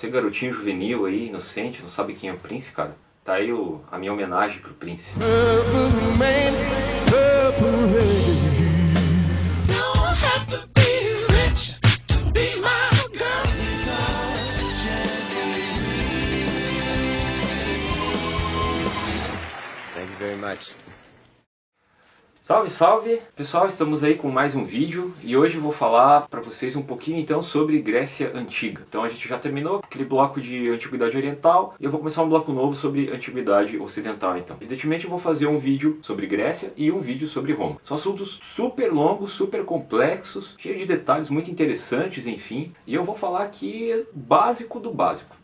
Você garotinho juvenil aí, inocente, não sabe quem é o Prince, cara? Tá aí a minha homenagem pro Prince. Thank you very much. Salve, salve! Pessoal, estamos aí com mais um vídeo e hoje eu vou falar para vocês um pouquinho então sobre Grécia Antiga. Então a gente já terminou aquele bloco de Antiguidade Oriental e eu vou começar um bloco novo sobre Antiguidade Ocidental então. Evidentemente eu vou fazer um vídeo sobre Grécia e um vídeo sobre Roma. São assuntos super longos, super complexos, cheios de detalhes muito interessantes, enfim. E eu vou falar aqui básico do básico.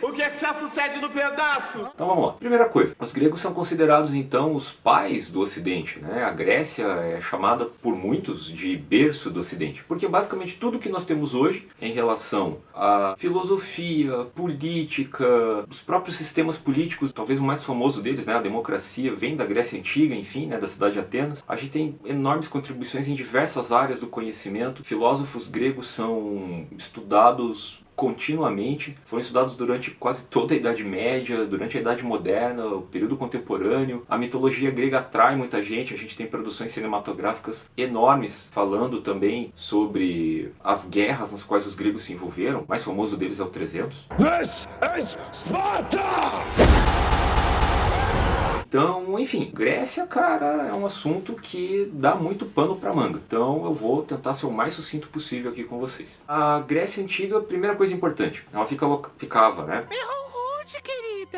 O que é que te sucede no pedaço? Então vamos lá. Primeira coisa, os gregos são considerados então os pais do Ocidente, né? A Grécia é chamada por muitos de berço do Ocidente, porque basicamente tudo que nós temos hoje em relação à filosofia, política, os próprios sistemas políticos, talvez o mais famoso deles, né? A democracia, vem da Grécia Antiga, enfim, né? Da cidade de Atenas. A gente tem enormes contribuições em diversas áreas do conhecimento. Filósofos gregos são estudados continuamente, foram estudados durante quase toda a Idade Média, durante a Idade Moderna, o período contemporâneo. A mitologia grega atrai muita gente, a gente tem produções cinematográficas enormes falando também sobre as guerras nas quais os gregos se envolveram. O mais famoso deles é o 300. This is Sparta! Então, enfim, Grécia, cara, é um assunto que dá muito pano pra manga. Então eu vou tentar ser o mais sucinto possível aqui com vocês. A Grécia Antiga, primeira coisa importante, ela ficava, né?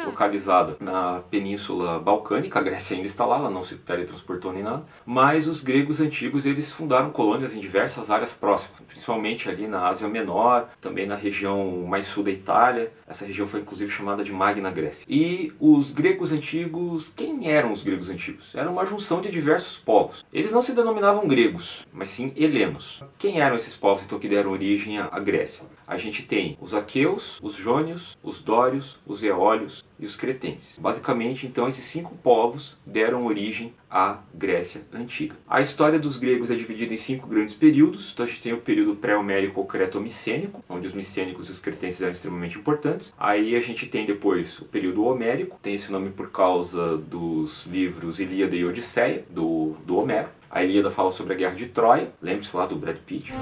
Localizada na Península Balcânica. A Grécia ainda está lá, ela não se teletransportou nem nada. Mas os gregos antigos, eles fundaram colônias em diversas áreas próximas, principalmente ali na Ásia Menor, também na região mais sul da Itália. Essa região foi inclusive chamada de Magna Grécia. E os gregos antigos, quem eram os gregos antigos? Era uma junção de diversos povos. Eles não se denominavam gregos, mas sim helenos. Quem eram esses povos então que deram origem à Grécia? A gente tem os aqueus, os jônios, os dórios, os eólios e os cretenses. Basicamente, então, esses 5 povos deram origem à Grécia Antiga. A história dos gregos é dividida em 5 grandes períodos. Então a gente tem o período pré-homérico ou creto-micênico, onde os micênicos e os cretenses eram extremamente importantes. Aí a gente tem depois o período homérico, tem esse nome por causa dos livros Ilíada e Odisseia, do Homero. A Ilíada fala sobre a Guerra de Troia, lembre-se lá do Brad Pitt.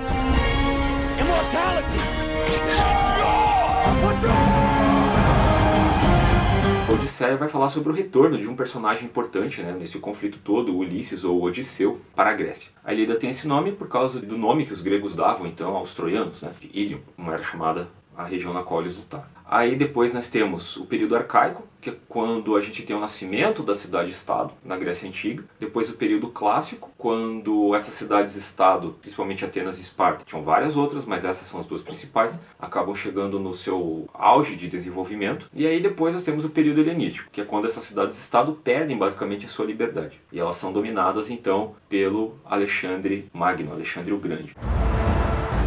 Odisseia vai falar sobre o retorno de um personagem importante, né, nesse conflito todo, o Ulisses ou Odisseu, para a Grécia. A Ilíada tem esse nome por causa do nome que os gregos davam então aos troianos, né, de Ilium, como era chamada a região na qual eles lutaram. Aí depois nós temos o período arcaico, que é quando a gente tem o nascimento da cidade-estado na Grécia Antiga. Depois o período clássico, quando essas cidades-estado, principalmente Atenas e Esparta, tinham várias outras, mas essas são as duas principais, acabam chegando no seu auge de desenvolvimento. E aí depois nós temos o período helenístico, que é quando essas cidades-estado perdem basicamente a sua liberdade. E elas são dominadas então pelo Alexandre Magno, Alexandre o Grande.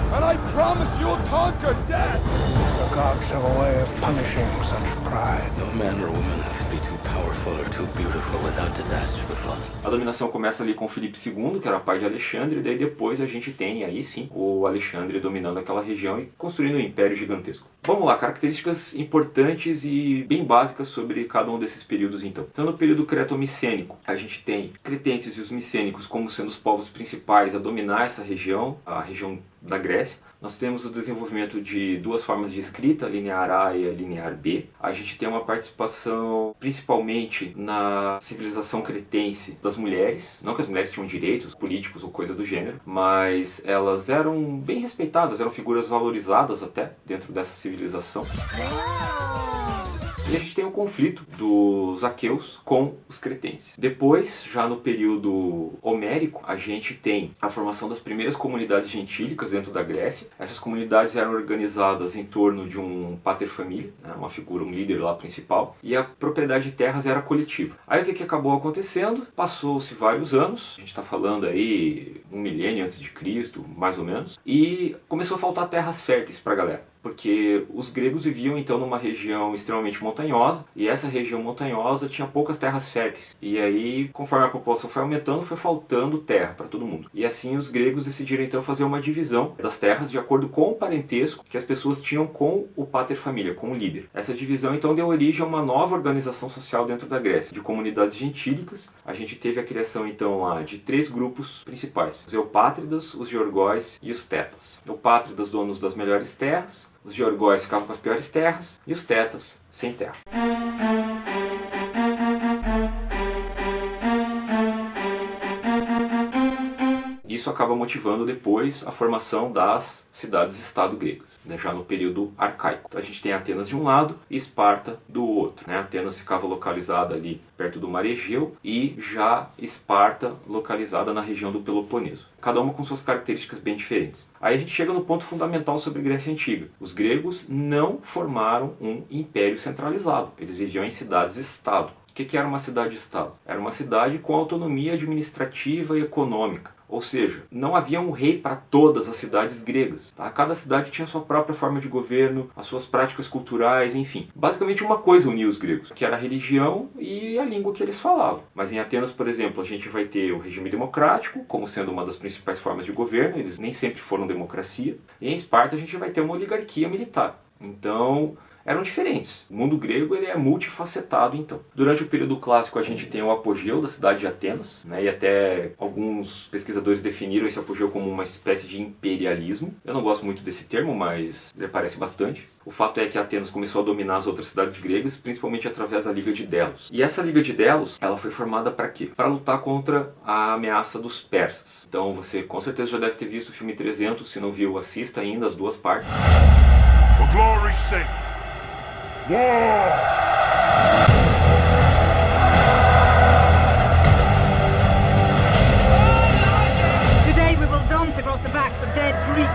And I promise you'll conquer death! The gods have a way of punishing such pride. No man or woman can be too powerful or too beautiful without disaster befalling. A dominação começa ali com Filipe II, que era pai de Alexandre, e daí depois a gente tem, aí sim, o Alexandre dominando aquela região e construindo um império gigantesco. Vamos lá, características importantes e bem básicas sobre cada um desses períodos então. Então no período creto-micênico, a gente tem os cretenses e os micênicos como sendo os povos principais a dominar essa região, a região da Grécia. Nós temos o desenvolvimento de 2 formas de escrita, a linear A e a linear B. A gente tem uma participação principalmente na civilização cretense das mulheres. Não que as mulheres tinham direitos políticos ou coisa do gênero, mas elas eram bem respeitadas, eram figuras valorizadas até dentro dessa civilização. E a gente tem o conflito dos aqueus com os cretenses. Depois, já no período homérico, a gente tem a formação das primeiras comunidades gentílicas dentro da Grécia. Essas comunidades eram organizadas em torno de um pater familia, né, uma figura, um líder lá principal, e a propriedade de terras era coletiva. Aí o que acabou acontecendo? Passou-se vários anos, a gente está falando aí 1 milênio antes de Cristo, mais ou menos, e começou a faltar terras férteis para a galera. porque os gregos viviam então numa região extremamente montanhosa, e essa região montanhosa tinha poucas terras férteis. E aí, conforme a população foi aumentando, foi faltando terra para todo mundo. E assim os gregos decidiram então fazer uma divisão das terras de acordo com o parentesco que as pessoas tinham com o pater familia, com o líder. Essa divisão então deu origem a uma nova organização social dentro da Grécia, de comunidades gentílicas. A gente teve a criação então lá de 3 grupos principais: os eupátridas, os georgóis e os tetas. Eupátridas, donos das melhores terras; os georgóis ficavam com as piores terras, e os tetas sem terra. Isso acaba motivando depois a formação das cidades-estado gregas, né, já no período arcaico. Então a gente tem Atenas de um lado e Esparta do outro, né? Atenas ficava localizada ali perto do Mar Egeu e já Esparta localizada na região do Peloponeso. Cada uma com suas características bem diferentes. Aí a gente chega no ponto fundamental sobre a Grécia Antiga. Os gregos não formaram um império centralizado, eles viviam em cidades-estado. O que era uma cidade-estado? Era uma cidade com autonomia administrativa e econômica. Ou seja, não havia um rei para todas as cidades gregas. Tá? Cada cidade tinha a sua própria forma de governo, as suas práticas culturais, enfim. Basicamente uma coisa unia os gregos, que era a religião e a língua que eles falavam. Mas em Atenas, por exemplo, a gente vai ter o regime democrático como sendo uma das principais formas de governo. Eles nem sempre foram democracia. E em Esparta a gente vai ter uma oligarquia militar. Então eram diferentes. O mundo grego ele é multifacetado, então. Durante o período clássico a gente tem o apogeu da cidade de Atenas, né, e até alguns pesquisadores definiram esse apogeu como uma espécie de imperialismo. Eu não gosto muito desse termo, mas ele aparece bastante. O fato é que Atenas começou a dominar as outras cidades gregas, principalmente através da Liga de Delos. E essa Liga de Delos, ela foi formada para quê? Para lutar contra a ameaça dos persas. Então você com certeza já deve ter visto o filme 300, se não viu, assista ainda as 2 partes. For glory's sake! Today we will dance across the backs of dead Greeks.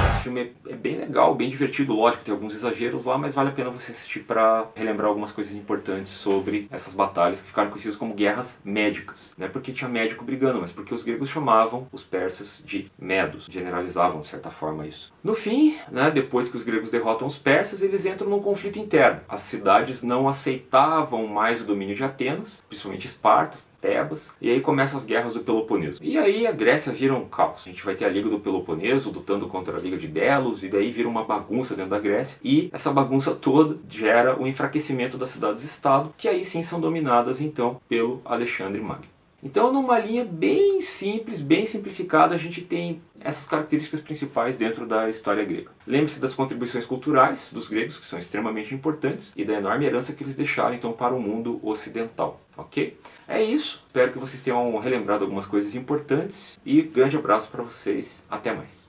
Esse filme é bem legal, bem divertido, lógico, tem alguns exageros lá, mas vale a pena você assistir para relembrar algumas coisas importantes sobre essas batalhas que ficaram conhecidas como guerras médicas. Não é porque tinha médico brigando, mas porque os gregos chamavam os persas de medos, generalizavam de certa forma isso. No fim, né, depois que os gregos derrotam os persas, eles entram num conflito interno. As cidades não aceitavam mais o domínio de Atenas, principalmente Esparta, Tebas, e aí começam as guerras do Peloponeso. E aí a Grécia vira um caos. A gente vai ter a Liga do Peloponeso lutando contra a Liga de Delos, e daí vira uma bagunça dentro da Grécia, e essa bagunça toda gera o enfraquecimento das cidades-estado, que aí sim são dominadas então pelo Alexandre Magno. Então, numa linha bem simples, bem simplificada, a gente tem essas características principais dentro da história grega. Lembre-se das contribuições culturais dos gregos, que são extremamente importantes, e da enorme herança que eles deixaram então para o mundo ocidental. Ok? É isso. Espero que vocês tenham relembrado algumas coisas importantes, e grande abraço para vocês. Até mais.